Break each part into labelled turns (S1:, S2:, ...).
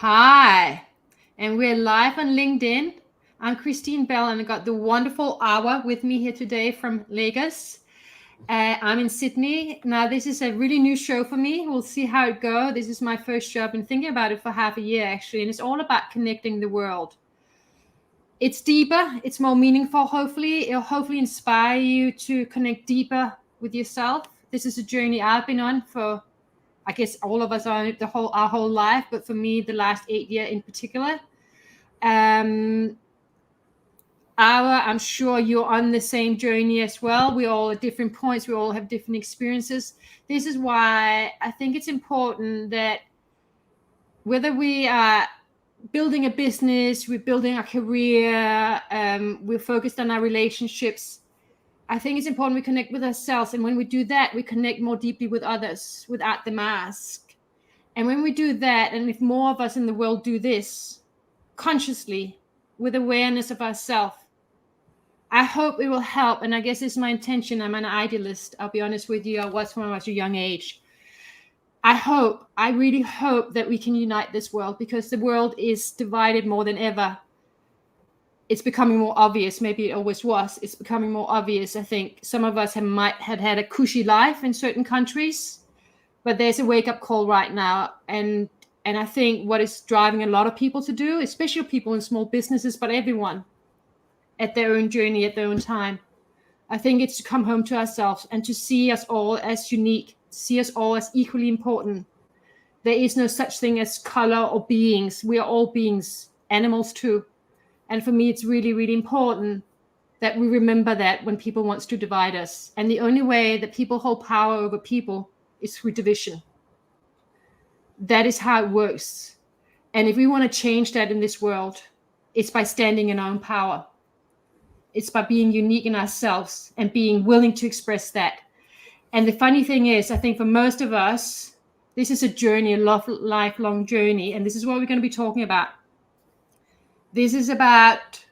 S1: Hi, and we're live on LinkedIn. I'm Christine Bell, and I got the wonderful Awa with me here today from Lagos. I'm in Sydney. Now, this is a really new show for me. We'll see how it goes. This is my first show. I've been thinking about it for half a year, actually, and it's all about connecting the world. It's deeper, it's more meaningful, hopefully. It'll hopefully inspire you to connect deeper with yourself. This is a journey I've been on for I guess all of us are on it our whole life, but for me, the last 8 years in particular. Um, I'm sure you're on the same journey as well. We're all at different points. We all have different experiences. This is why I think it's important that whether we are building a business, we're building a career, we're focused on our relationships. I think it's important we connect with ourselves. And when we do that, we connect more deeply with others without the mask. And when we do that, and if more of us in the world do this consciously with awareness of ourselves, I hope it will help. And I guess it's my intention. I'm an idealist. I'll be honest with you. I was when I was a young age. I really hope that we can unite this world because the world is divided more than ever. It's becoming more obvious. Maybe it always was. It's becoming more obvious. I think some of us might have had a cushy life in certain countries, but there's a wake-up call right now. And I think what is driving a lot of people to do, especially people in small businesses, but everyone at their own journey, at their own time, I think it's to come home to ourselves and to see us all as unique, see us all as equally important. There is no such thing as color or beings. We are all beings, animals too. And for me, it's really, really important that we remember that when people want to divide us. And the only way that people hold power over people is through division. That is how it works. And if we want to change that in this world, it's by standing in our own power. It's by being unique in ourselves and being willing to express that. And the funny thing is, I think for most of us, this is a journey, a lifelong journey. And this is what we're going to be talking about. This is about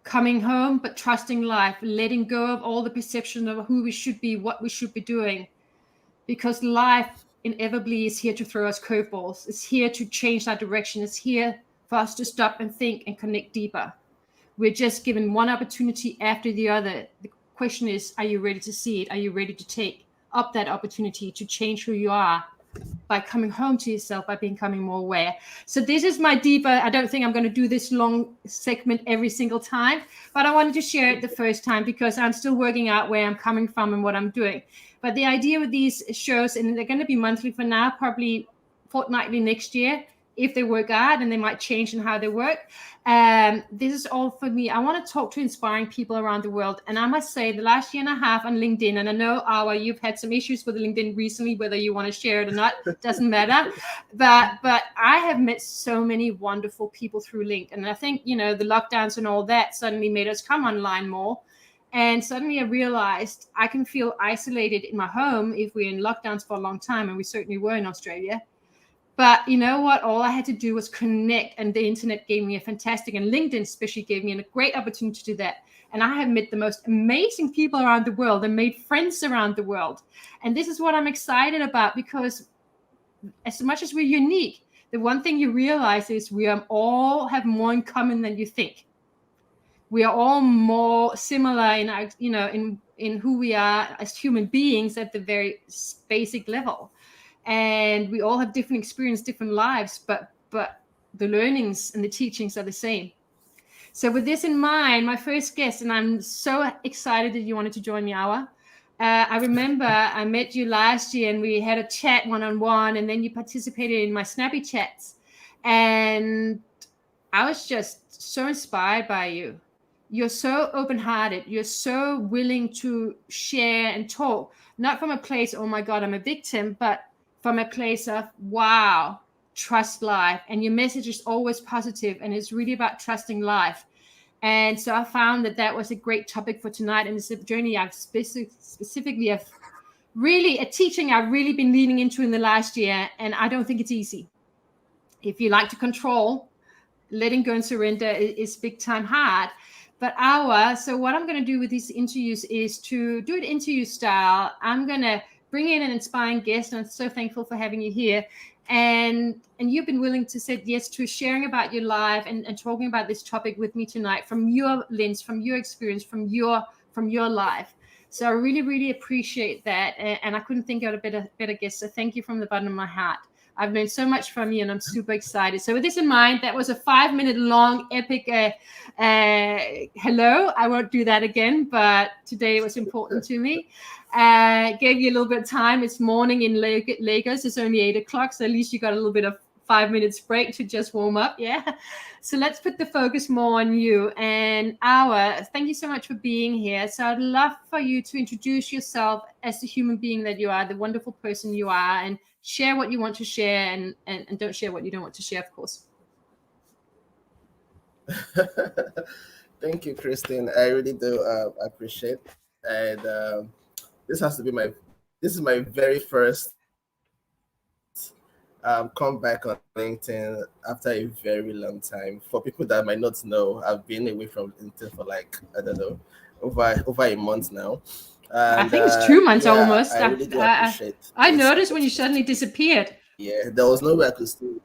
S1: coming home, but trusting life, letting go of all the perception of who we should be, what we should be doing. Because life inevitably is here to throw us curveballs. It's here to change our direction. It's here for us to stop and think and connect deeper. We're just given one opportunity after the other. The question is, are you ready to see it? Are you ready to take up that opportunity to change who you are by coming home to yourself, by becoming more aware? So this is my deeper, I don't think I'm going to do this long segment every single time, but I wanted to share it the first time because I'm still working out where I'm coming from and what I'm doing. But the idea with these shows, and they're going to be monthly for now, probably fortnightly next year, if they work out, and they might change in how they work. This is all for me. I want to talk to inspiring people around the world. And I must say, the last year and a half on LinkedIn, and I know, Awa, you've had some issues with LinkedIn recently, whether you want to share it or not, doesn't matter. But I have met so many wonderful people through LinkedIn. And I think, the lockdowns and all that suddenly made us come online more. And suddenly I realized I can feel isolated in my home if we're in lockdowns for a long time, and we certainly were in Australia. But you know what? All I had to do was connect, and the internet gave me a fantastic, and LinkedIn especially gave me a great opportunity to do that. And I have met the most amazing people around the world and made friends around the world. And this is what I'm excited about, because as much as we're unique, the one thing you realize is we all have more in common than you think. We are all more similar in our, in who we are as human beings at the very basic level. And we all have different experience, different lives, but the learnings and the teachings are the same. So with this in mind, my first guest, and I'm so excited that you wanted to join me, Awa. I remember I met you last year and we had a chat one-on-one, and then you participated in my snappy chats. And I was just so inspired by you. You're so open-hearted. You're so willing to share and talk, not from a place, oh my God, I'm a victim, but from a place of, wow, trust life. And your message is always positive, and it's really about trusting life. And so I found that was a great topic for tonight. And it's a journey I've specifically have really, a teaching I've really been leaning into in the last year. And I don't think it's easy. If you like to control, letting go and surrender is big time hard. But so what I'm going to do with these interviews is to do it interview style. I'm going to bring in an inspiring guest, and I'm so thankful for having you here. And you've been willing to say yes to sharing about your life and talking about this topic with me tonight from your lens, from your experience, from your life. So I really, really appreciate that, and I couldn't think of a better guest. So thank you from the bottom of my heart. I've learned so much from you, and I'm super excited. So with this in mind, that was a 5 minute long epic hello. I won't do that again, but today it was important to me. Gave you a little bit of time. It's morning in Lagos. It's only 8 o'clock, so at least you got a little bit of 5 minutes break to just warm up. Yeah. So let's put the focus more on you. And Awa, thank you so much for being here. So I'd love for you to introduce yourself as the human being that you are, the wonderful person you are, and share what you want to share, and don't share what you don't want to share, of course.
S2: Thank you, Christine. I really do appreciate, and this has to be my very first comeback on LinkedIn after a very long time. For people that might not know, I've been away from LinkedIn for like, I don't know, over a month now,
S1: I
S2: and
S1: think it's 2 months
S2: yeah, I
S1: almost.
S2: really do appreciate
S1: I
S2: this
S1: noticed when you
S2: opportunity.
S1: suddenly disappeared.
S2: Yeah, there was no way I could still.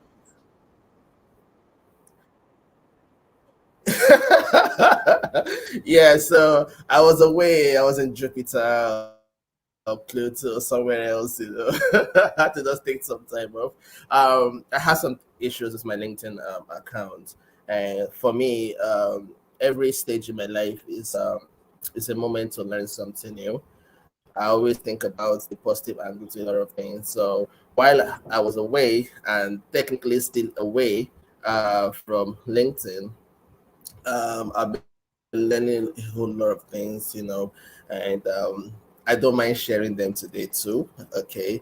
S2: Yeah, so I was away. I was in Jupiter, Pluto, somewhere else. I had to just take some time off. I had some issues with my LinkedIn account, and for me, every stage in my life is a moment to learn something new. I always think about the positive angle to a lot of things. So while I was away and technically still away from LinkedIn, I've been learning a whole lot of things, and I don't mind sharing them today too. Okay,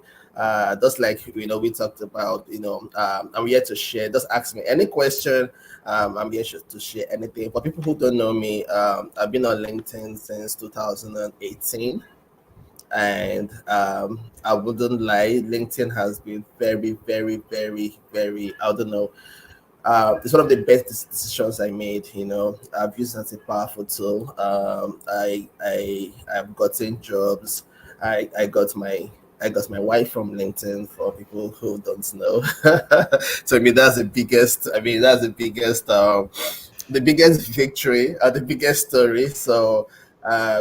S2: just like we talked about, I'm here to share. Just ask me any question. I'm here to share anything. For people who don't know me, I've been on LinkedIn since 2018, and I wouldn't lie, LinkedIn has been very, very, very, very. I don't know, it's one of the best decisions I made. I've used it as a powerful tool. I've gotten jobs. I got my wife from LinkedIn. For people who don't know, to me that's the biggest. I mean, that's the biggest victory, the biggest story. So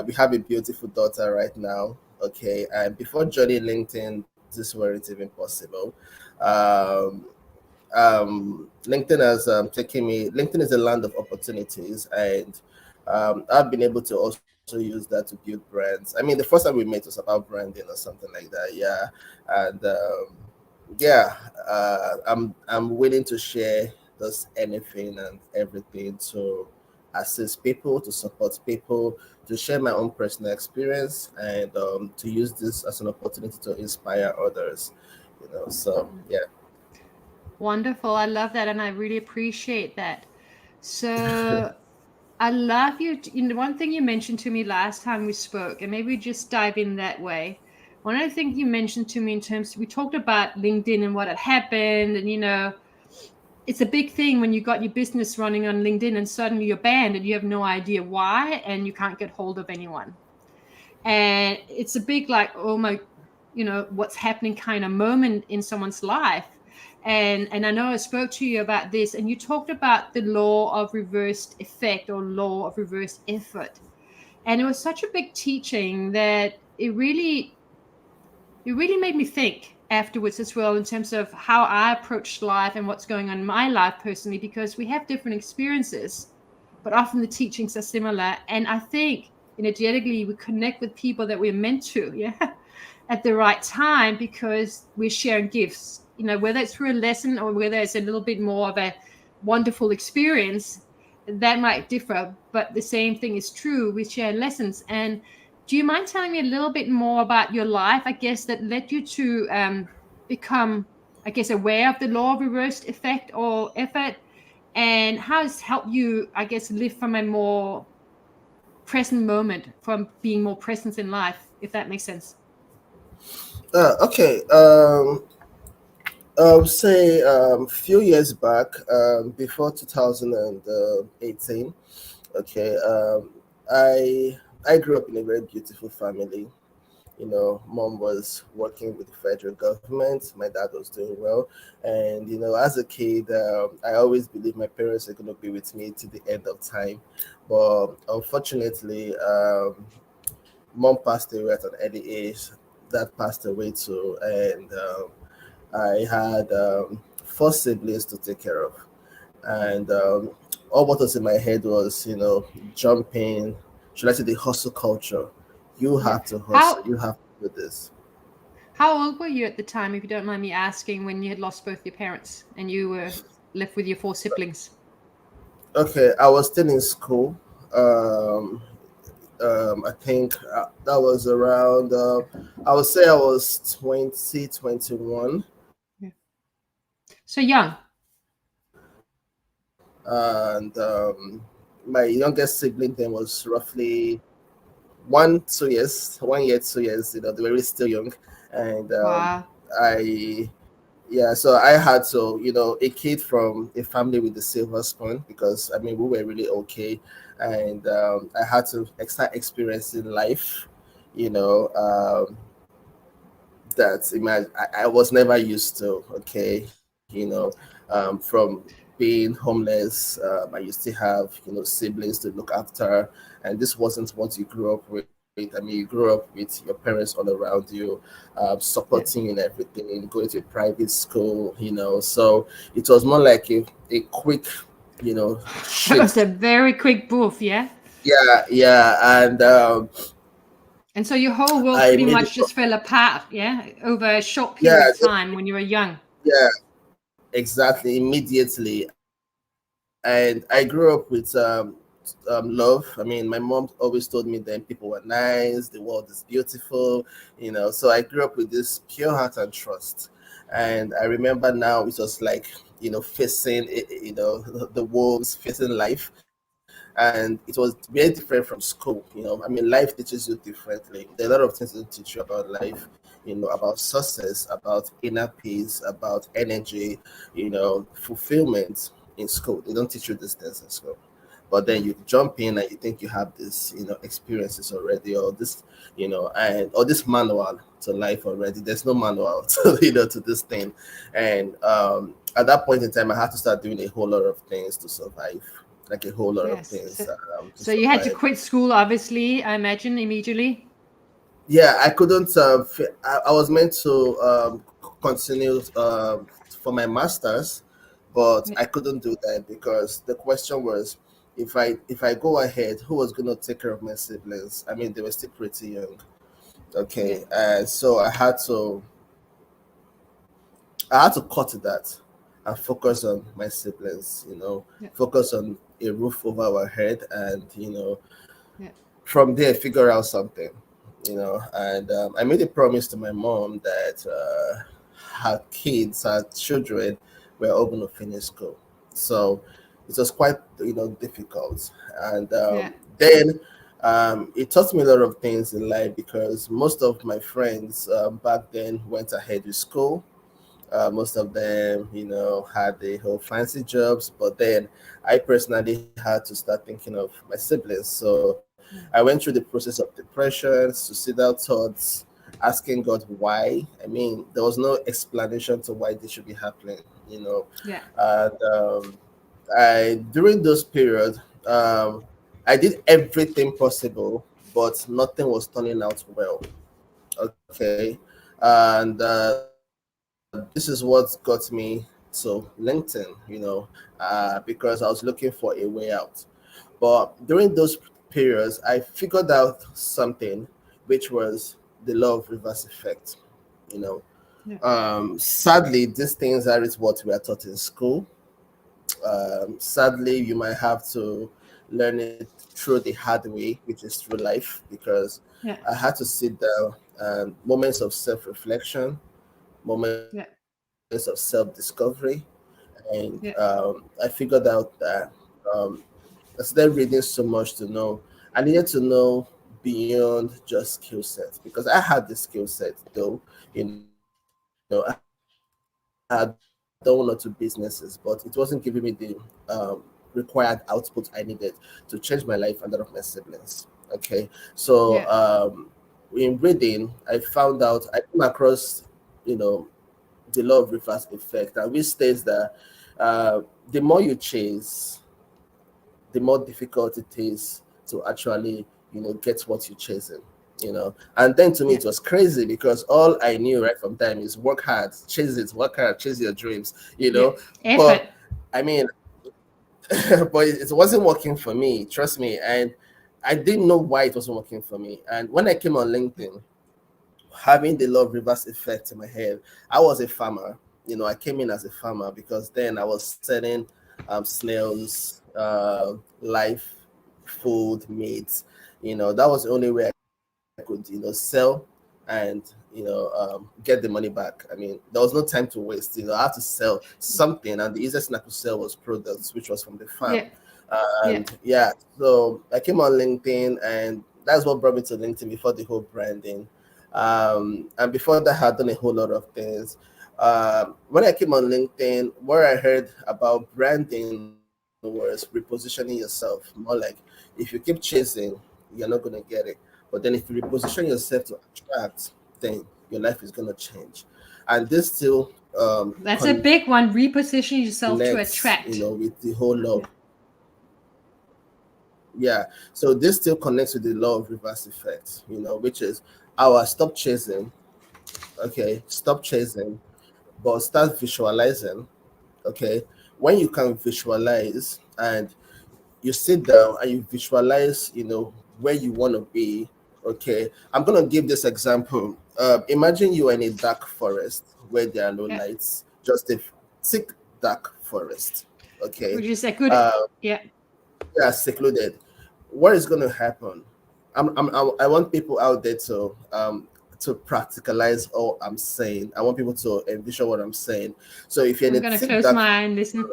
S2: we have a beautiful daughter right now. Okay, and before joining LinkedIn, this weren't even possible. Um, LinkedIn has taken me. LinkedIn is a land of opportunities, and I've been able to also use that to build brands. I mean, the first time we met was about branding or something like that. Yeah, and yeah, I'm willing to share just anything and everything to assist people, to support people, to share my own personal experience, and to use this as an opportunity to inspire others. So yeah.
S1: Wonderful. I love that, and I really appreciate that. So I love you. One thing you mentioned to me last time we spoke, and maybe we just dive in that way. One of the things you mentioned to me in terms, we talked about LinkedIn and what had happened, and it's a big thing when you got your business running on LinkedIn and suddenly you're banned and you have no idea why and you can't get hold of anyone. And it's a big, like, oh my, what's happening kind of moment in someone's life. And I know I spoke to you about this, and you talked about the law of reversed effect or law of reversed effort. And it was such a big teaching that it really made me think afterwards as well, in terms of how I approach life and what's going on in my life personally, because we have different experiences, but often the teachings are similar. And I think energetically we connect with people that we're meant to, yeah, at the right time, because we're sharing gifts, whether it's through a lesson or whether it's a little bit more of a wonderful experience. That might differ, but the same thing is true. We share lessons. And do you mind telling me a little bit more about your life, I guess, that led you to become, I guess, aware of the law of reversed effect or effort, and how it's helped you, I guess, live from a more present moment, from being more present in life, if that makes sense?
S2: Okay. Say few years back, before 2018. Okay. I I grew up in a very beautiful family. Mom was working with the federal government. My dad was doing well, and as a kid, I always believed my parents are going to be with me to the end of time. But unfortunately, mom passed away at an early age. Dad passed away too, and I had four siblings to take care of, and all what was in my head was, jumping. Should I say the hustle culture? You
S1: Yeah.
S2: have to hustle.
S1: How
S2: You have to do this.
S1: how old were you at the time, if you don't mind me asking, when you had lost both your parents and you were left with your four siblings?
S2: Okay, I was still in school. Um, I think that was around. I would say I was 20, 21,
S1: Yeah. So young.
S2: and my youngest sibling then was roughly 1, 2 years, 1 year, 2 years. They were really still young, and
S1: Wow.
S2: I yeah, so I had to, a kid from a family with the silver spoon, because I mean we were really okay, and I had to start experiencing life, you know, that I was never used to. Okay, from being homeless, I used to have siblings to look after, and this wasn't what you grew up with. I mean, you grew up with your parents all around you,
S1: Yeah.
S2: supporting you in everything, going to a private school, so it was more like a quick,
S1: That was
S2: shift.
S1: a very quick move, yeah?
S2: Yeah, yeah, and
S1: And so your whole world
S2: I
S1: pretty
S2: made it.
S1: much just fell apart, yeah, over a short
S2: Yeah,
S1: period of time when you were young.
S2: yeah, exactly, immediately. And I grew up with love. I mean, my mom always told me then people were nice, the world is beautiful, So I grew up with this pure heart and trust. And I remember now it was like, facing, the wolves, facing life. And it was very different from school. I mean, life teaches you differently. There are a lot of things they teach you about life, about success, about inner peace, about energy, fulfillment in school. They don't teach you these things in school. But then
S1: Yeah.
S2: you jump in and you think you have this, experiences already, or this, and or this manual to life already. There's no manual to to this thing. And at that point in time, I had to start doing a whole lot of things to survive, like a whole lot of
S1: Yes.
S2: things to
S1: So you had to
S2: survive.
S1: quit school, obviously, I imagine, immediately.
S2: Yeah, I couldn't. I was meant to continue for my masters, but
S1: Yeah.
S2: I couldn't do that because the question was, if I go ahead, who was going to take care of my siblings? I mean, they were still pretty young.
S1: Yeah.
S2: Okay, so I had to cut that and focus on my siblings.
S1: Yeah.
S2: Focus on a roof over our head, and
S1: Yeah.
S2: from there figure out something. And I made a promise to my mom that her kids, her children, were all going to finish school. So it was quite difficult. And
S1: Yeah.
S2: then it taught me a lot of things in life, because most of my friends back then went ahead with school. Most of them, had the whole fancy jobs, but then I personally had to start thinking of my siblings. So I went through the process of depression, suicidal thoughts, asking God why. I mean, there was no explanation to why this should be happening.
S1: Yeah.
S2: And I during those periods, I did everything possible, but nothing was turning out well. Okay, and this is what got me to LinkedIn, because I was looking for a way out. But during those periods, I figured out something, which was the law of reverse effect. You know,
S1: Yeah.
S2: sadly, these things aren't what we are taught in school. Sadly, you might have to learn it through the hard way, which is through life, because
S1: Yeah.
S2: I had to sit down and moments of self reflection, moments of
S1: Yeah.
S2: self discovery. And
S1: Yeah.
S2: I figured out that um, I started reading so much to know. I needed to know beyond just skill set, because I had the skill set though. I had done one or two businesses, but it wasn't giving me the required output I needed to change my life and that of my siblings. Okay, so
S1: Yeah.
S2: in reading, I found out, I came across, you know, the law of reverse effect, and which states that the more you chase, the more difficult it is to actually, get what you're chasing. And then to me,
S1: Yeah.
S2: it was crazy because all I knew right from time is work hard, chase it, work hard, chase your dreams,
S1: Yeah. Effort.
S2: But I mean, but it wasn't working for me, trust me. And I didn't know why it wasn't working for me. And when I came on LinkedIn, having the law of reverse effect in my head, I was a farmer. I came in as a farmer because then I was selling snails, life, food, meat. That was the only way I could, sell and, get the money back. I mean, there was no time to waste. I had to sell something, and the easiest thing I could sell was products, which was from the farm.
S1: Yeah. Yeah.
S2: And yeah, so I came on LinkedIn, and that's what brought me to LinkedIn before the whole branding. And before that, I had done a whole lot of things. When I came on LinkedIn, where I heard about branding was repositioning yourself. More like, if you keep chasing, you're not going to get it. But then if you reposition yourself to attract, then your life is going to change. And this still
S1: That's a big one. Reposition yourself to
S2: connects,
S1: attract.
S2: with the whole law.
S1: Yeah.
S2: Yeah. So this still connects with the law of reverse effect, which is our stop chasing. Okay. Stop chasing, but start visualizing. Okay. When you can visualize and you sit down and you visualize, where you want to be. Okay. I'm going to give this example. Imagine you are in a dark forest where there are no
S1: Yeah.
S2: lights, just a thick, dark forest. Okay.
S1: Which is a good.
S2: Uh,
S1: Yeah.
S2: yeah, secluded. What is going to happen? I want people out there to practicalize all I'm saying. I want people to envision what I'm saying. So if you're in
S1: I'm
S2: a
S1: gonna
S2: thick
S1: close
S2: dark,
S1: my eye and listen.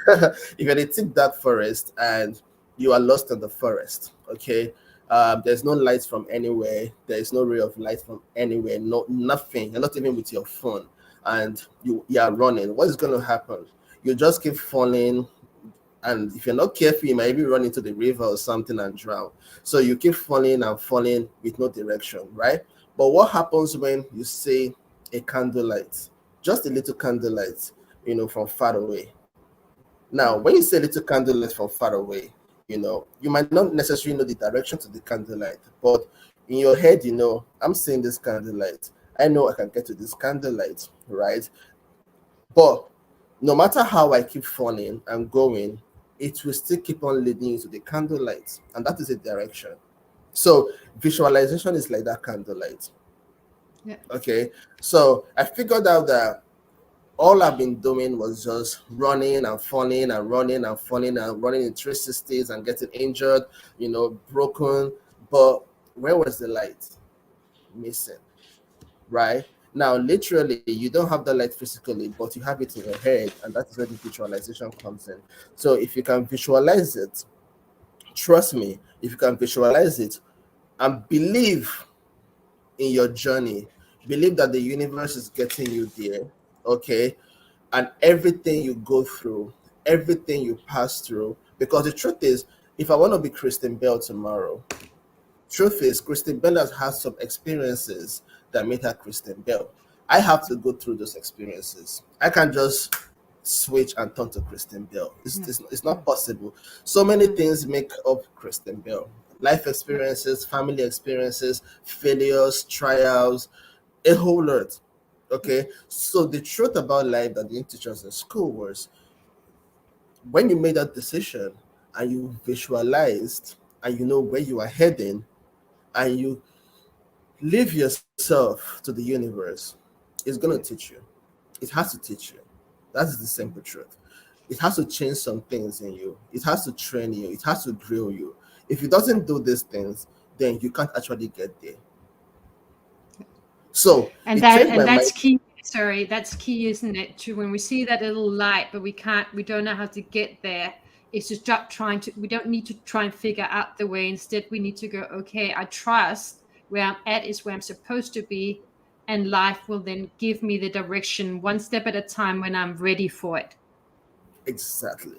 S2: if you're in a thick dark forest and you are lost in the forest, okay, there's no light from anywhere. There is no ray of light from anywhere. No, nothing. You're not even with your phone, and you are running. What is going to happen? You just keep falling, and if you're not careful, you might even run into the river or something and drown. So you keep falling and falling with no direction, right? But what happens when you see a candlelight, just a little candlelight, from far away? Now, when you say little candlelight from far away, you might not necessarily know the direction to the candlelight, but in your head, I'm seeing this candlelight. I know I can get to this candlelight, right? But no matter how I keep falling and going, it will still keep on leading you to the candlelight, and that is a direction. So visualization is like that candlelight.
S1: Yeah.
S2: Okay. So I figured out that all I've been doing was just running and falling and running and falling and running in 360s and getting injured, broken. But where was the light? Missing. Right? Now, literally, you don't have the light physically, but you have it in your head, and that is where the visualization comes in. So, if you can visualize it, trust me, if you can visualize it and believe in your journey, believe that the universe is getting you there, okay, and everything you go through, everything you pass through, because the truth is, if I want to be Kristen Bell tomorrow, truth is, Kristen Bell has had some experiences that made her Kristen Bell. I have to go through those experiences. I can't just switch and turn to Kristen Bell.
S1: Yeah.
S2: It's not possible. So many things make up Kristen Bell: life
S1: Yeah.
S2: experiences, family experiences, failures, trials, a whole lot. Okay. So the truth about life that they didn't teach us in school was when you made that decision and you visualized and you know where you are heading and you leave yourself to the universe, it's going to teach you. It has to teach you. That is the simple truth. It has to change some things in you. It has to train you. It has to drill you. If it doesn't do these things, then you can't actually get there. So
S1: And
S2: it
S1: that
S2: changed
S1: and
S2: my
S1: that's
S2: mind.
S1: key. Sorry, that's key, isn't it? To when we see that little light, but we don't know how to get there. It's just trying to. We don't need to try and figure out the way. Instead, we need to go. Okay, I trust where I'm at is where I'm supposed to be, and life will then give me the direction one step at a time when I'm ready for it.
S2: Exactly.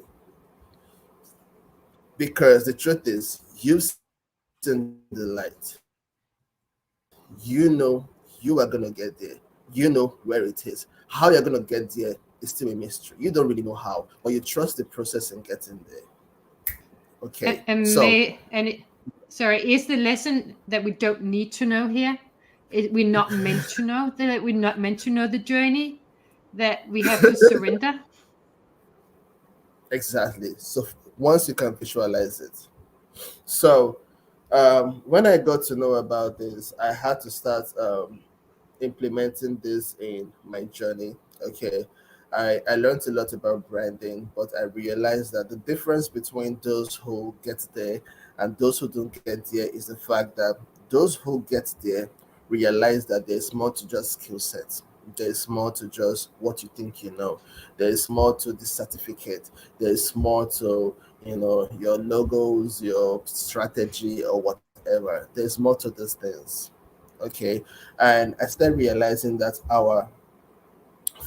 S2: Because the truth is, you've seen the light. You know you are gonna get there. You know where it is. How you're gonna get there is still a mystery. You don't really know how, but you trust the process in getting there. Okay,
S1: And
S2: so
S1: may and it, sorry, is the lesson that we don't need to know here? We're not meant to know that we're not meant to know the journey. That we have to surrender.
S2: exactly. So once you can visualize it, so when I got to know about this, I had to start implementing this in my journey. Okay. I learned a lot about branding, but I realized that the difference between those who get there and those who don't get there is the fact that those who get there realize that there's more to just skill sets. There's more to just what you think you know. There's more to the certificate. There's more to, your logos, your strategy, or whatever. There's more to those things. Okay. And I started realizing that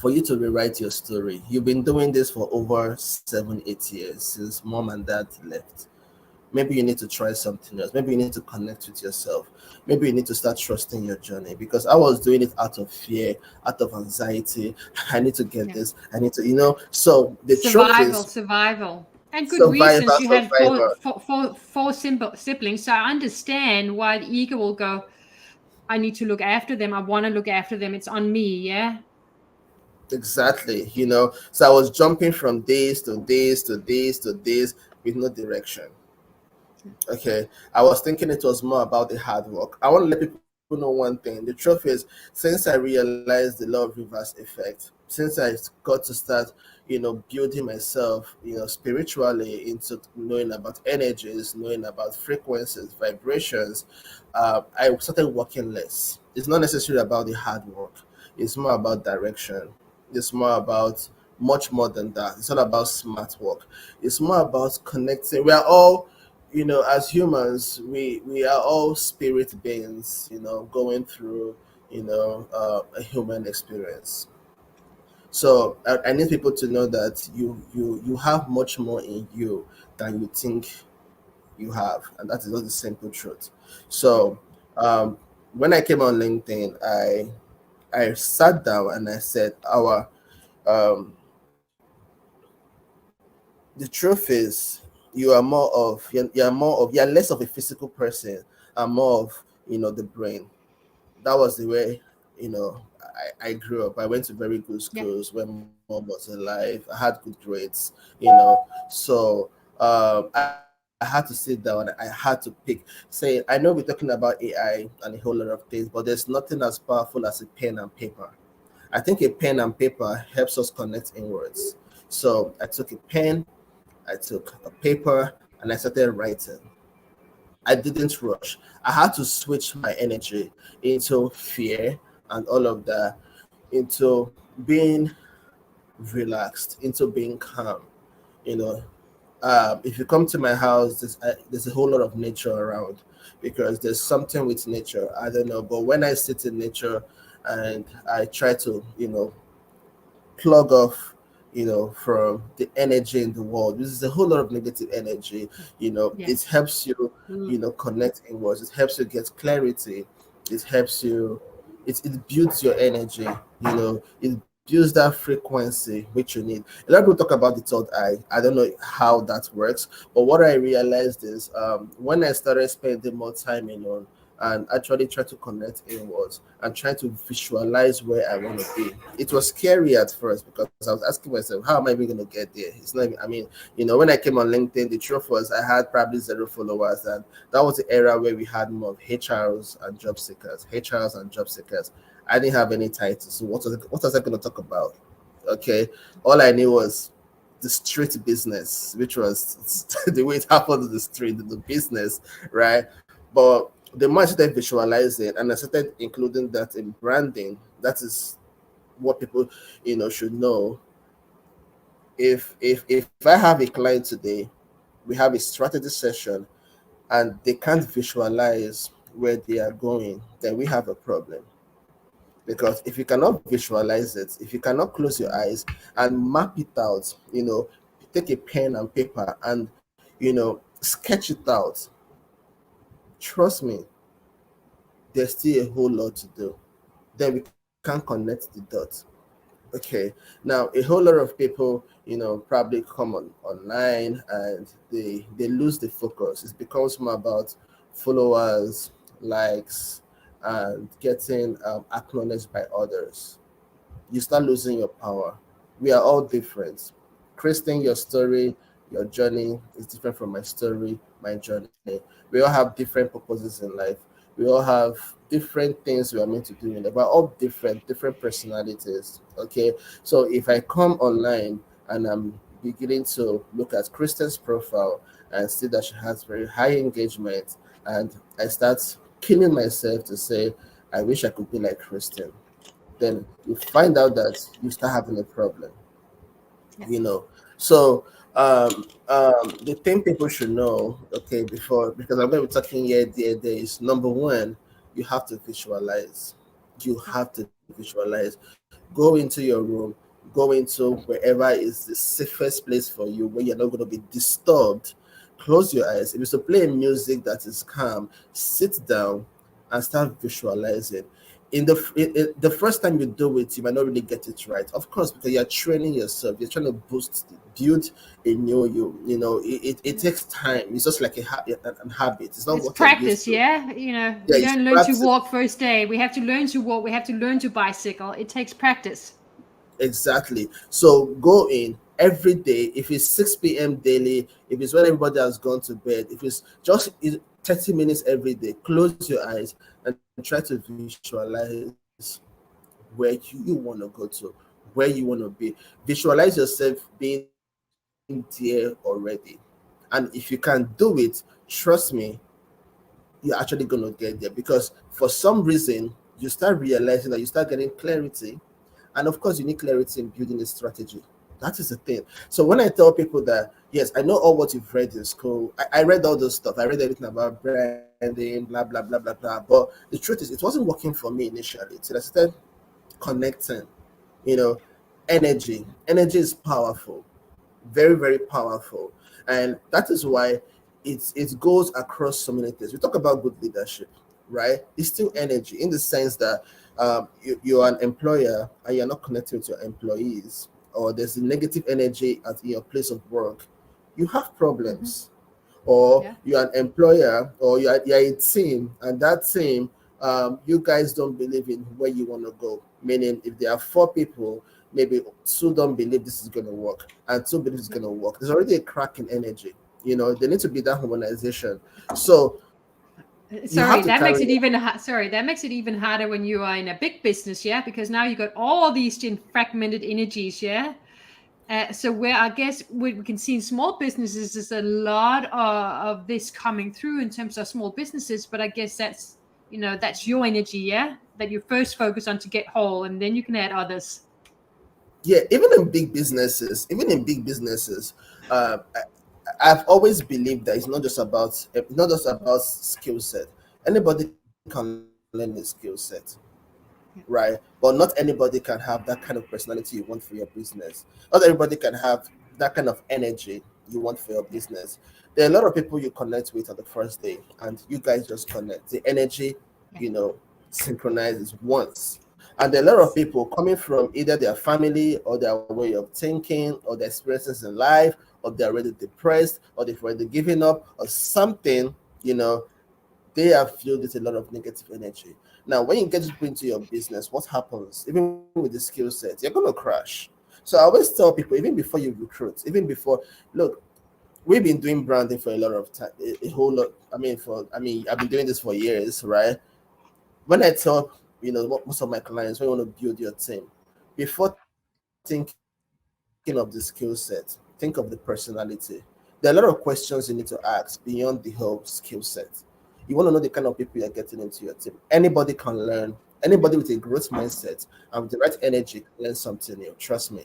S2: for you to rewrite your story, you've been doing this for over 7, 8 years since mom and dad left. Maybe you need to try something else. Maybe you need to connect with yourself. Maybe you need to start trusting your journey, because I was doing it out of fear, out of anxiety. I need to get
S1: Yeah.
S2: this. I need to, So the truth
S1: Survival,
S2: is,
S1: survival. And good
S2: survivor,
S1: reasons. You had
S2: survivor.
S1: four simple siblings, so I understand why the ego will go, I need to look after them. I want to look after them. It's on me. Yeah.
S2: Exactly. So I was jumping from this to this to this to this with no direction. Okay, I was thinking it was more about the hard work. I want to let people know one thing. The truth is, since I realized the law of reverse effect, since I got to start, building myself, spiritually, into knowing about energies, knowing about frequencies, vibrations, I started working less. It's not necessarily about the hard work. It's more about direction. It's more about much more than that. It's not about smart work. It's more about connecting. We are all, as humans, we are all spirit beings, going through, a human experience. So I need people to know that you have much more in you than you think you have, and that is just the simple truth. So um, when I came on LinkedIn, I sat down and I said, our um, the truth is, you're less of a physical person and more of, the brain. That was the way, I grew up. I went to very good
S1: Yeah.
S2: schools when mom was alive. I had good grades, so I had to sit down and I had to pick. Say, I know we're talking about AI and a whole lot of things, but there's nothing as powerful as a pen and paper. I think a pen and paper helps us connect inwards. So I took a pen, I took a paper, and I started writing. I didn't rush. I had to switch my energy into fear and all of that, into being relaxed, into being calm. You know, if you come to my house, there's a whole lot of nature around, because there's something with nature. I don't know, but when I sit in nature and I try to, plug off, from the energy in the world. This is a whole lot of negative energy. It
S1: Yes.
S2: helps you,
S1: Mm.
S2: connect inwards. It helps you get clarity. It helps you. It builds your energy. It builds that frequency which you need. A lot of people talk about the third eye. I don't know how that works, but what I realized is, when I started spending more time alone and actually try to connect inwards and try to visualize where I want to be. It was scary at first because I was asking myself, how am I even going to get there? It's not even, I mean, when I came on LinkedIn, the truth was I had probably zero followers, and that was the era where we had more of HRs and job seekers, HRs and job seekers. I didn't have any titles. So what was I going to talk about? Okay. All I knew was the street business, which was the way it happened in the street, the business, right? But the more I started visualizing and I started including that in branding, that is what people, should know. If I have a client today, we have a strategy session and they can't visualize where they are going, then we have a problem. Because if you cannot visualize it, if you cannot close your eyes and map it out, take a pen and paper and sketch it out, trust me, there's still a whole lot to do. Then we can't connect the dots. Okay, now a whole lot of people, probably come online and they lose the focus. It becomes more about followers, likes, and getting acknowledged by others. You start losing your power. We are all different. Kristen, your story, your journey is different from my story, my journey. We all have different purposes in life. We all have different things we are meant to do in life. We're all different personalities. Okay. So if I come online and I'm beginning to look at Kristen's profile and see that she has very high engagement, and I start killing myself to say, I wish I could be like Kristen, then you find out that you start having a problem,
S1: Yeah.
S2: you know. So the thing people should know, okay, before, because I'm going to be talking here, there is number one, you have to visualize. You
S1: Yeah.
S2: have to visualize. Go into your room, go into wherever is the safest place for you, where you're not going to be disturbed. Close your eyes. If it's to play music that is calm, sit down and start visualizing. The first time you do it, you might not really get it right, of course, because you're training yourself. You're trying to build a new you. It
S1: Yeah.
S2: takes time. It's just like a habit. It's not
S1: It's
S2: what you're used
S1: practice,
S2: to.
S1: yeah.
S2: Yeah,
S1: We
S2: it's
S1: don't learn to
S2: practice.
S1: walk first day. We have to learn to walk. We have to learn to bicycle. It takes practice.
S2: Exactly. So go in every day. If it's 6 p.m. daily, if it's when everybody has gone to bed, if it's just 30 minutes every day, close your eyes and try to visualize where you want to go to, where you want to be. Visualize yourself being there already. And if you can do it, trust me, you're actually going to get there, because for some reason you start realizing that you start getting clarity. And of course, you need clarity in building a strategy. That is the thing. So when I tell people that, yes, I know all what you've read in school, I read all those stuff, I read everything about branding, blah, blah, blah, blah, blah. But the truth is, it wasn't working for me initially. Till I started connecting, you know, energy. Energy is powerful, very, very powerful. And that is why it goes across so many things. We talk about good leadership, right? It's still energy, in the sense that you're an employer and you're not connecting with your employees, or there's a negative energy at your place of work, you have
S1: Hmm.
S2: problems. Or
S1: Yeah.
S2: you're an employer, or you're a team, and that team, you guys don't believe in where you want to go. Meaning, if there are four people, maybe two don't believe this is going to work, and two believe it's
S1: Yeah.
S2: going to work. There's already a crack in energy. There needs to be that harmonization. So you have
S1: Sorry,
S2: to
S1: that makes
S2: carry.
S1: it even sorry, that makes it even harder when you are in a big business, yeah, because now you got all these fragmented energies, yeah. So where I guess we can see in small businesses is a lot of this coming through in terms of small businesses, but I guess that's your energy, yeah, that you first focus on to get whole, and then you can add others.
S2: Yeah, even in big businesses, I've always believed that it's not just about skill set. Anybody can learn a skill set, right? But not anybody can have that kind of personality you want for your business. Not everybody can have that kind of energy you want for your
S1: Yeah,
S2: business. There are a lot of people you connect with on the first day, and you guys just connect. The energy,
S1: yeah,
S2: synchronizes once. And there are a lot of people coming from either their family, or their way of thinking, or their experiences in life, or they're already depressed, or they've already given up, or something, you know, they are filled with a lot of negative energy. Now, when you get people into your business, what happens? Even with the skill set, you're gonna crash. So I always tell people, even before you recruit, even before, look, we've been doing branding for a lot of time, a whole lot. I've been doing this for years, right? When I tell most of my clients, when you want to build your team, before thinking of the skill set, think of the personality. There are a lot of questions you need to ask beyond the whole skill set. You want to know the kind of people you're getting into your team. Anybody can learn. Anybody with a growth mindset and with the right energy can learn something new. Trust me.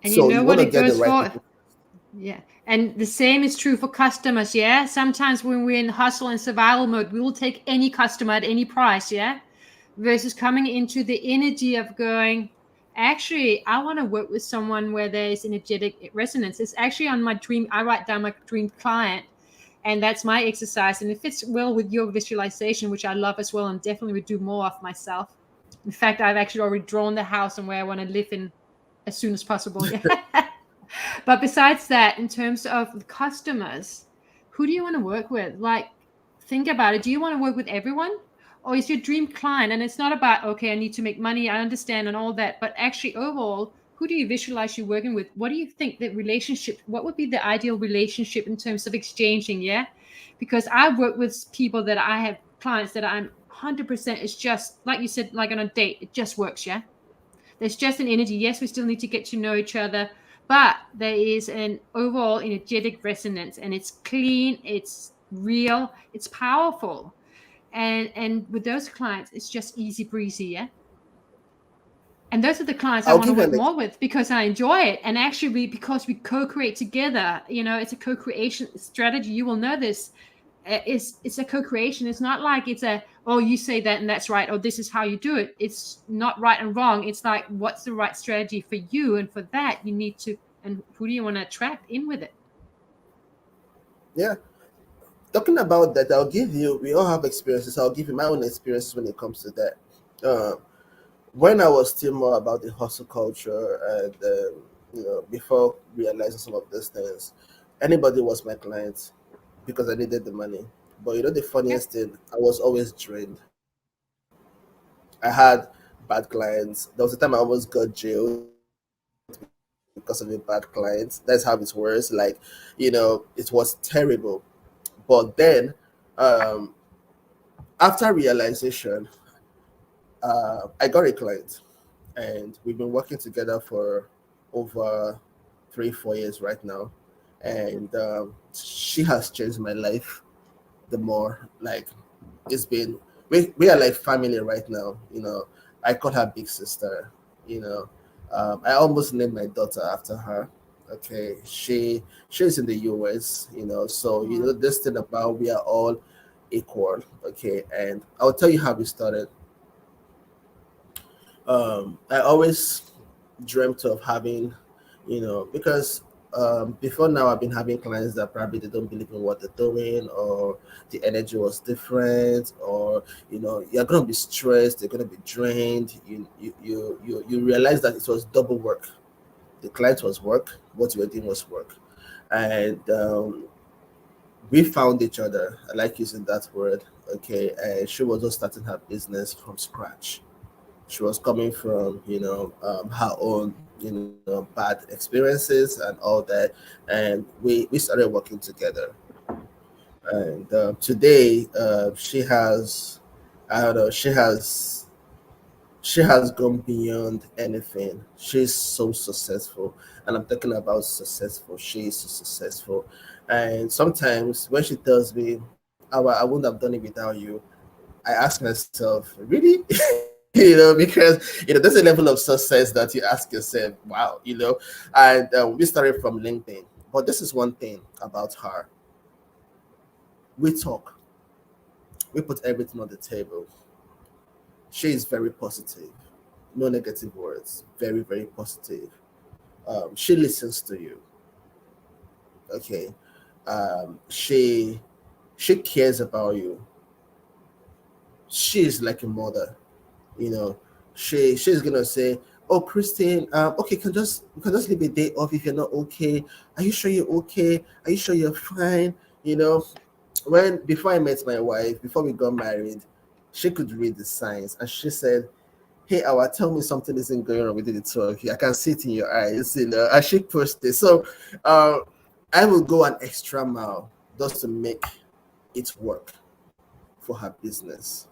S2: So you
S1: and
S2: want
S1: you
S2: to
S1: know
S2: get
S1: what
S2: the
S1: it
S2: right
S1: goes
S2: people.
S1: for. Yeah. And the same is true for customers, yeah. Sometimes when we're in hustle and survival mode, we will take any customer at any price, yeah. Versus coming into the energy of going, actually, I want to work with someone where there's energetic resonance. It's actually on my dream. I write down my dream client, And that's my exercise, and it fits well with your visualization, which I love as well, and definitely would do more of myself. In fact, I've actually already drawn the house and where I want to live in as soon as possible. Yeah. But besides that, in terms of the customers, who do you want to work with? Like, think about it. Do you want to work with everyone? Or is your dream client? And it's not about, okay, I need to make money, I understand, and all that. But actually, overall, who do you visualize you working with? What do you think the relationship, what would be the ideal relationship in terms of exchanging? Yeah. Because I've worked with people that I have clients that I'm 100% is just, like you said, like on a date, it just works. Yeah. There's just an energy. Yes, we still need to get to know each other, but there is an overall energetic resonance, and it's clean, it's real, it's powerful. And with those clients, it's just easy breezy, yeah. And those are the clients I
S2: I'll
S1: want to
S2: give you
S1: work
S2: an
S1: more with because I enjoy it. And actually, because we co-create together, it's a co-creation strategy. You will know this. It's a co-creation. It's not like it's a, oh, you say that and that's right, or this is how you do it. It's not right and wrong. It's like, what's the right strategy for you? And for that, you need to, and who do you want to attract in with it?
S2: Yeah. Talking about that, I'll give you. We all have experiences. I'll give you my own experiences when it comes to that. Uh, when I was still more about the hustle culture, and before realizing some of these things, anybody was my client because I needed the money. But the
S1: Yeah.
S2: funniest thing, I was always drained. I had bad clients. There was a time I almost got jailed because of a bad client. That's how it was. It was terrible. But then, um, after realization, I got a client, and we've been working together for over 3 4 years right now, and she has changed my life. The more like it's been, we are like family right now. I call her big sister. You know, I almost named my daughter after her. Okay, she's in the US. So
S1: Wow.
S2: this thing about we are all equal. Okay, and I'll tell you how we started. I always dreamt of having, because before now I've been having clients that probably they don't believe in what they're doing, or the energy was different, or you're gonna be stressed, you're gonna be drained. You realize that it was double work. The client was work, what you were doing was work, and we found each other. I like using that word. Okay, and she was just starting her business from scratch. She was coming from her own bad experiences and all that, and we started working together. And today she has, I don't know, she has gone beyond anything. She's so successful, and I'm talking about successful. She is so successful, and sometimes when she tells me, I wouldn't have done it without you," I ask myself, really? Because there's a level of success that you ask yourself, wow. And we started from LinkedIn. But this is one thing about her: we talk, we put everything on the table. She is very positive, no negative words, very, very positive. She listens to you. Okay. She cares about you. She is like a mother. you know she's gonna say, "Oh, Christine, okay, can just leave a day off if you're not okay. Are you sure you're okay? Are you sure you're fine?" When before I met my wife, before we got married, she could read the signs, and she said, "Hey, Awa, tell me something isn't going on within the two of you. I can see it in your eyes." And she pushed it. So uh, I will go an extra mile just to make it work for her business.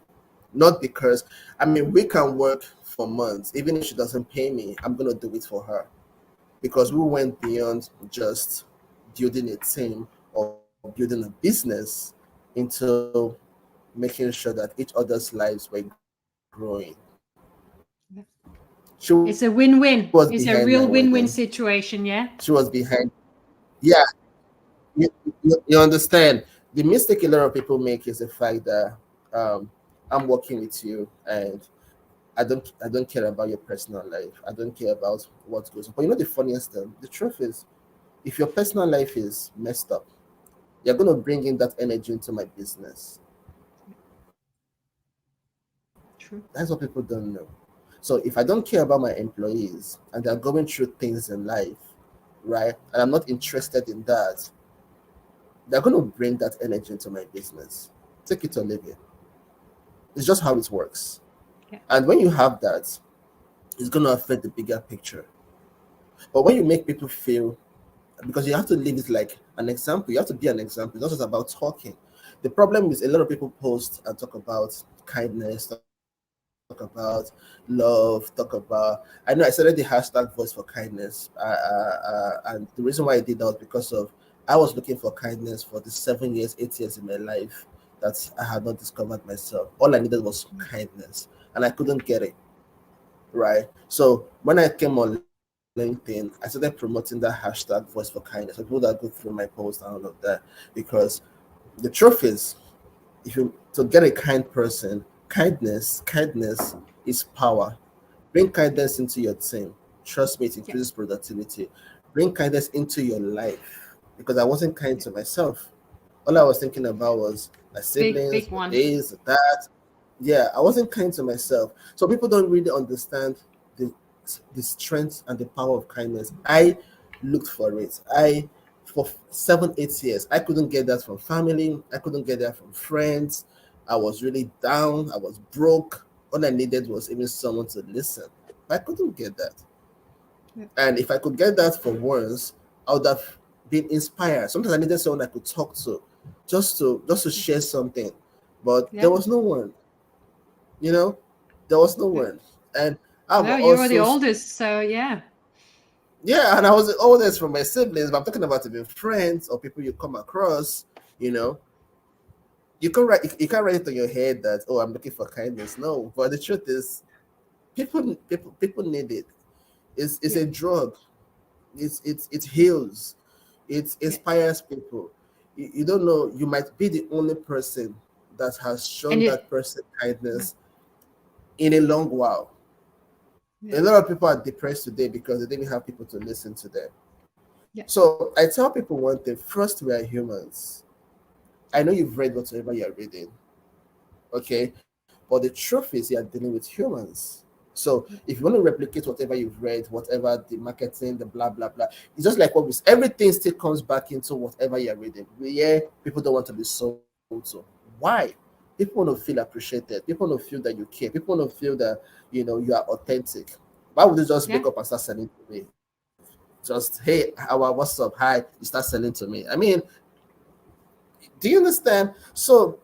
S2: Not because, I mean, we can work for months. Even if she doesn't pay me, I'm going to do it for her, because we went beyond just building a team or building a business into making sure that each other's lives were growing. She was behind my wedding.
S1: It's a win-win.
S2: She
S1: It's
S2: was
S1: a
S2: behind.
S1: real win-win situation, yeah.
S2: Yeah, you understand. The mistake a lot of people make is the fact that um, I'm working with you, and I don't care about your personal life. I don't care about what goes on. But the funniest thing, the truth is, if your personal life is messed up, you're going to bring in that energy into my business.
S1: True.
S2: That's what people don't know. So if I don't care about my employees and they're going through things in life, right, and I'm not interested in that, they're going to bring that energy into my business. Take it or leave it. It's just how it works.
S1: Yeah.
S2: And when you have that, it's going to affect the bigger picture. But when you make people feel, because you have to leave it like an example, you have to be an example. It's not just about talking. The problem is a lot of people post and talk about kindness, talk about love, talk about. I know I started the hashtag voice for kindness, and the reason why I did that was because of I was looking for kindness for the 7 years, 8 years in my life that I had not discovered myself. All I needed was kindness, and I couldn't get it right. So when I came on LinkedIn, I started promoting that hashtag voice for kindness. So people that go through my post and all of that, because the truth is, if you to get a kind person, kindness is power. Bring kindness into your team. Trust me, it
S1: Yeah.
S2: increases productivity. Bring kindness into your life, because I wasn't kind
S1: Yeah.
S2: to myself. All I was thinking about was my
S1: Big
S2: siblings, my
S1: one.
S2: this, that. Yeah, I wasn't kind to myself. So people don't really understand the the strength and the power of kindness. I looked for it. I for 7, 8 years, I couldn't get that from family. I couldn't get that from friends. I was really down. I was broke. All I needed was even someone to listen. I couldn't get that.
S1: Yeah.
S2: And if I could get that for once, I would have been inspired. Sometimes I needed someone I could talk to, just to share something. But there
S1: Yeah.
S2: was no one, you know, there was no
S1: Yeah.
S2: one. And I'm
S1: No, you are the
S2: also
S1: oldest, so yeah.
S2: yeah, and I was the oldest from my siblings, but I'm talking about even friends or people you come across, you know. You can't write it on your head that, oh, I'm looking for kindness. No, but the truth is people need it. It's
S1: Yeah.
S2: a drug. It heals, it
S1: Yeah.
S2: inspires people. You don't know, you might be the only person that has shown
S1: And
S2: that
S1: it.
S2: person
S1: Yeah.
S2: kindness in a long while.
S1: Yeah.
S2: A lot of people are depressed today because they didn't have people to listen to them.
S1: Yeah.
S2: So I tell people one thing: first, we are humans. I know
S1: Yeah.
S2: you've read whatever you're reading, okay, but the truth is you're dealing with humans. So if
S1: Yeah.
S2: you want to replicate whatever you've read, whatever the marketing, the blah blah blah, it's just like what we everything still comes back into whatever you're reading. Yeah, people don't want to be sold to. Why? People want to feel appreciated. People want to feel that you care. People want to feel that you are authentic. Why would you just wake
S1: Yeah.
S2: up and start selling to me? Just hey, what's up? Hi, you start selling to me. I mean, do you understand? So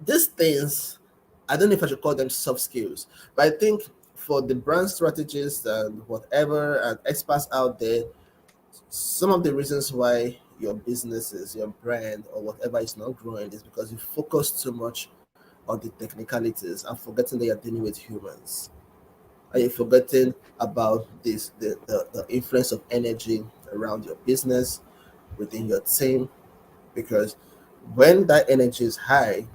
S2: these things, I don't know if I should call them soft skills, but I think for the brand strategists and whatever and experts out there, some of the reasons why your businesses, your brand, or whatever is not growing is because you focus too much on the technicalities and forgetting that you're dealing with humans. And
S1: Yeah.
S2: you're forgetting about the influence of energy around your business, within your team, because when that energy is high,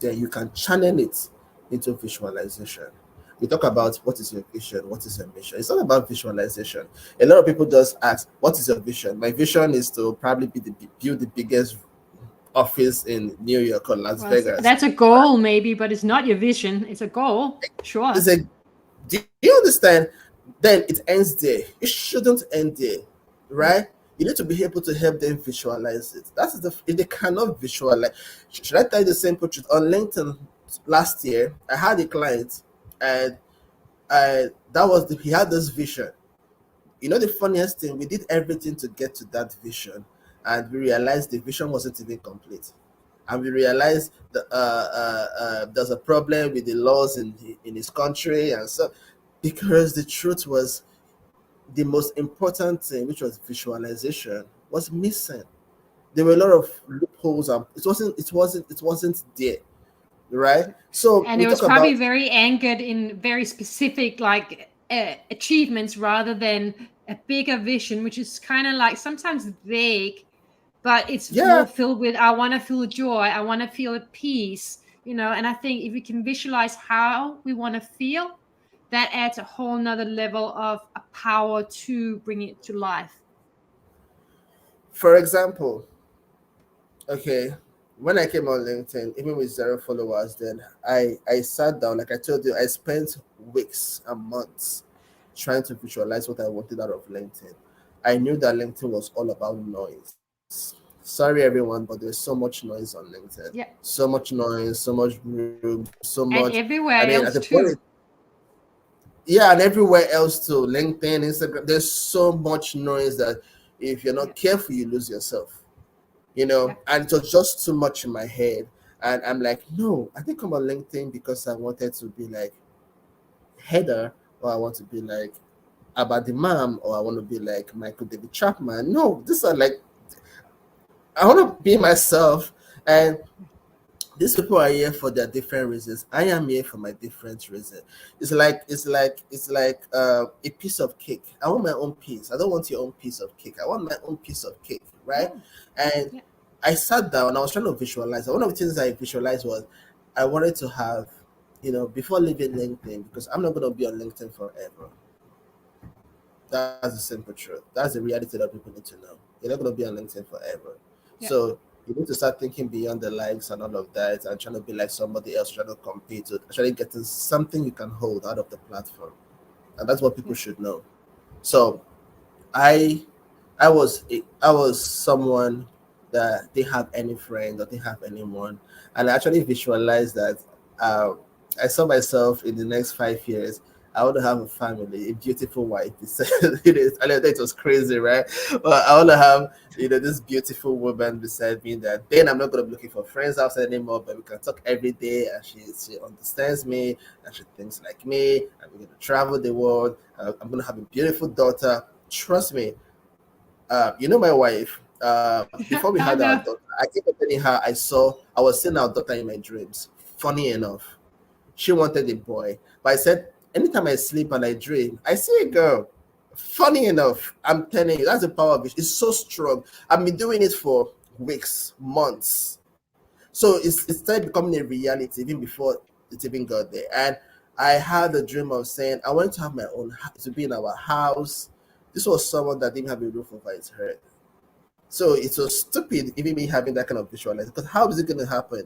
S2: then you can channel it into visualization. We talk about what is your vision, what is your mission. It's not about visualization. A lot of people just ask, "What is your vision?" My vision is to probably build the biggest office in New York or Las
S1: Well,
S2: Vegas.
S1: that's a goal, maybe, but it's not your vision. It's a goal.
S2: It's
S1: Sure.
S2: a, do you understand? Then it ends there. It shouldn't end there,
S1: Yeah.
S2: right? You need to be able to help them visualize it. That's the if they cannot visualize. Should I tell you the simple truth? On LinkedIn last year, I had a client, and that was he had this vision. The funniest thing, we did everything to get to that vision, and we realized the vision wasn't even complete. And we realized that there's a problem with the laws in his country, and so because the truth was the most important thing, which was visualization, was missing. There were a lot of loopholes, and it wasn't there, right? So
S1: And
S2: we
S1: it was
S2: talk
S1: probably
S2: about
S1: very anchored in very specific, like, achievements rather than a bigger vision, which is kind of like sometimes vague, but it's more
S2: yeah.
S1: filled with, I want to feel joy, I want to feel at peace, and I think if we can visualize how we want to feel, that adds a whole nother level of a power to bring it to life.
S2: For example, Okay, when I came on LinkedIn, even with zero followers, then I sat down, like I told you, I spent weeks and months trying to visualize what I wanted out of LinkedIn. I knew that LinkedIn was all about noise. Sorry, everyone, but there's so much noise on LinkedIn.
S1: Yeah.
S2: So much noise, so much rooms, so much. I
S1: And
S2: mean, at the
S1: everywhere
S2: point,
S1: else too.
S2: yeah, and everywhere else too, LinkedIn, Instagram, there's so much noise that if you're
S1: Yeah.
S2: not careful, you lose yourself,
S1: Yeah.
S2: and it was just too much in my head. And I'm like, no, I think I'm on LinkedIn because I wanted to be like Heather, or I want to be like Abadi Mam, or I want to be like Michael David Chapman. No, these are like, I want to be myself. And these people are here for their different reasons. I am here for my different reason. It's like a piece of cake. I want my own piece. I don't want your own piece of cake. I want my own piece of cake, right?
S1: Oh,
S2: And
S1: yeah.
S2: I sat down. I was trying to visualize. One of the things I visualized was I wanted to have, before leaving LinkedIn, because I'm not going to be on LinkedIn forever. That's the simple truth. That's the reality that people need to know. You're not going to be on LinkedIn forever.
S1: Yeah.
S2: So you need to start thinking beyond the likes and all of that and trying to be like somebody else, trying to compete with actually getting something you can hold out of the platform. And that's what people
S1: Yeah.
S2: should know. So I I was someone that didn't have any friend or didn't have anyone, and I actually visualized that uh, I saw myself in the next 5 years. I want to have a family, a beautiful wife. I know that was crazy, right? But I want to have this beautiful woman beside me. That then I'm not going to be looking for friends outside anymore, but we can talk every day, and she understands me, and she thinks like me, and we're going to travel the world. I'm going to have a beautiful daughter. Trust me, my wife. Before we had
S1: I
S2: our
S1: know.
S2: daughter, I keep telling her I was seeing our daughter in my dreams. Funny enough, she wanted a boy, but I said anytime I sleep and I dream, I see a girl. Funny enough, I'm telling you, that's the power of it. It's so strong. I've been doing it for weeks, months. So it started becoming a reality even before it even got there. And I had a dream of saying I wanted to have my own to be in our house. This was someone that didn't have a roof over his head. So it was stupid even me having that kind of visualization because how is it going to happen?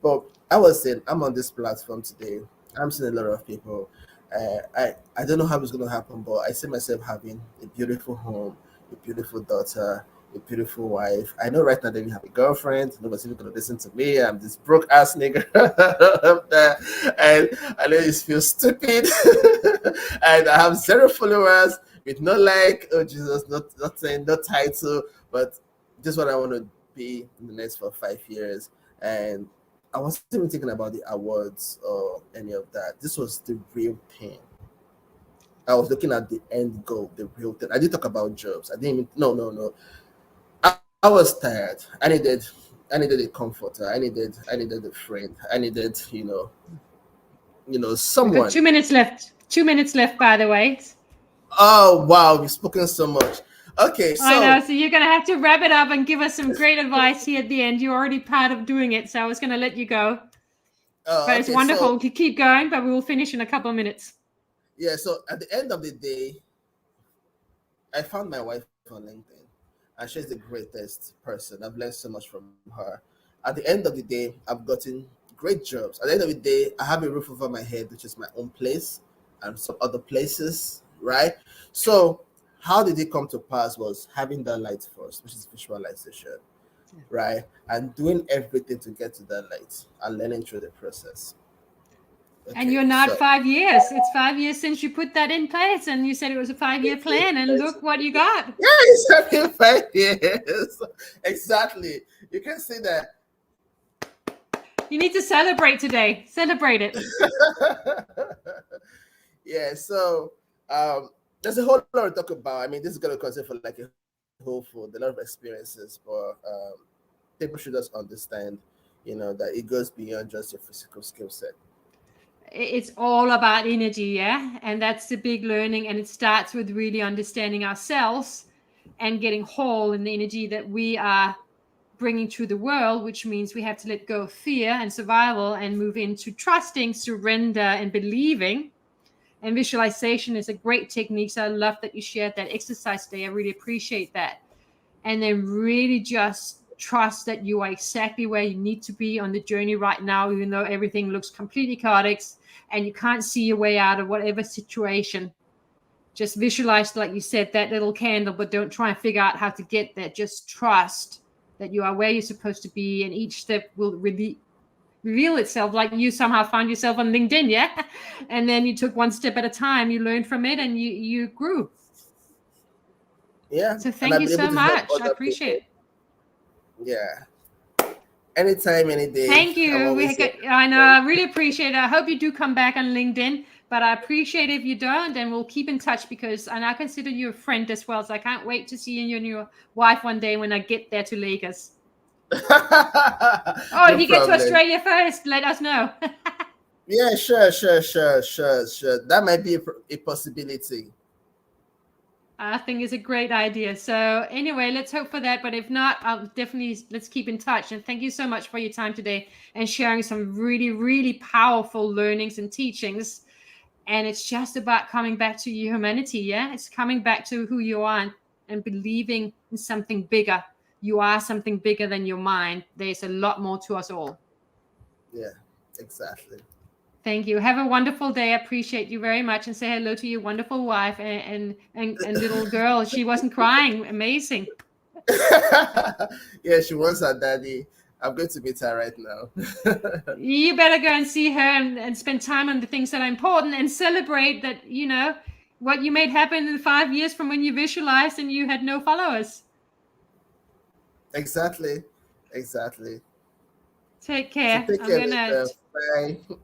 S2: But I was saying I'm on this platform today. I'm seeing a lot of people. I don't know how it's going to happen, but I see myself having a beautiful home, a beautiful daughter, a beautiful wife. I know right now that we have a girlfriend. Nobody's even going to listen to me. I'm this broke ass nigga, and I know it feels stupid. And I have zero followers with no like. Oh Jesus, not saying no title, but this is what I want to be in the next for 5 years. And I wasn't even thinking about the awards or any of that. This was the real thing. I was looking at the end goal, the real thing. I didn't talk about jobs. I didn't even, no, no, no. I was tired. I needed a comforter. I needed a friend. I needed,
S1: We got
S2: someone.
S1: 2 minutes left. 2 minutes left, by the way.
S2: Oh wow, we've spoken so much. Okay,
S1: I know.
S2: so
S1: So you're going to have to wrap it up and give us some great advice here at the end. You're already part of doing it. So I was going to let you go. But it's
S2: okay, so
S1: wonderful to keep going, but we will finish in a couple of minutes.
S2: yeah, so at the end of the day, I found my wife on LinkedIn, and she's the greatest person. I've learned so much from her. At the end of the day, I've gotten great jobs. At the end of the day, I have a roof over my head, which is my own place, and some other places, right? So, how did it come to pass was having that light first, which is visualization, right? And doing everything to get to that light and learning through the process.
S1: And
S2: Okay,
S1: you're not
S2: so
S1: 5 years. It's 5 years since you put that in place. And you said it was a 5 year plan. And look what you got.
S2: yeah, it's having 5 years. Exactly. You can see that.
S1: You need to celebrate today. Celebrate it.
S2: Yeah, so there's a whole lot to talk about. I mean, this is going to continue for like a whole food, a lot of experiences, but people should just understand, that it goes beyond just your physical skill set.
S1: It's all about energy, yeah? And that's the big learning. And it starts with really understanding ourselves and getting whole in the energy that we are bringing to the world, which means we have to let go of fear and survival and move into trusting, surrender, and believing. And visualization is a great technique. So I love that you shared that exercise today. I really appreciate that. And then really just trust that you are exactly where you need to be on the journey right now, even though everything looks completely chaotic and you can't see your way out of whatever situation. Just visualize, like you said, that little candle, but don't try and figure out how to get there. Just trust that you are where you're supposed to be, and each step will really reveal itself. Like you somehow found yourself on LinkedIn, yeah? And then you took one step at a time, you learned from it, and you grew.
S2: Yeah,
S1: So
S2: and
S1: thank
S2: I've
S1: you
S2: been able
S1: so
S2: to help
S1: much. I
S2: other
S1: appreciate
S2: people.
S1: it.
S2: Yeah, anytime, any day.
S1: Thank
S2: I'm
S1: you.
S2: always here.
S1: I know. I really appreciate it. I hope you do come back on LinkedIn, but I appreciate if you don't, and we'll keep in touch because and I consider you a friend as well. So I can't wait to see you and your wife one day when I get there to Lagos. Oh, if
S2: No
S1: you get to
S2: problem.
S1: Australia first, let us know.
S2: Yeah, sure. That might be a possibility.
S1: I think it's a great idea. So anyway, let's hope for that. But if not, I'll definitely let's keep in touch. And thank you so much for your time today and sharing some really, really powerful learnings and teachings. And it's just about coming back to your humanity. Yeah, it's coming back to who you are and believing in something bigger. You are something bigger than your mind. There's a lot more to us all.
S2: Yeah, exactly.
S1: Thank you. Have a wonderful day. I appreciate you very much, and say hello to your wonderful wife and little girl. She wasn't crying. Amazing.
S2: Yeah, she wants her daddy. I'm going to meet her right now.
S1: You better go and see her and spend time on the things that are important and celebrate that, what you made happen in 5 years from when you visualized and you had no followers.
S2: Exactly.
S1: Take
S2: So
S1: care.
S2: take
S1: I'm
S2: care
S1: gonna
S2: later. Bye.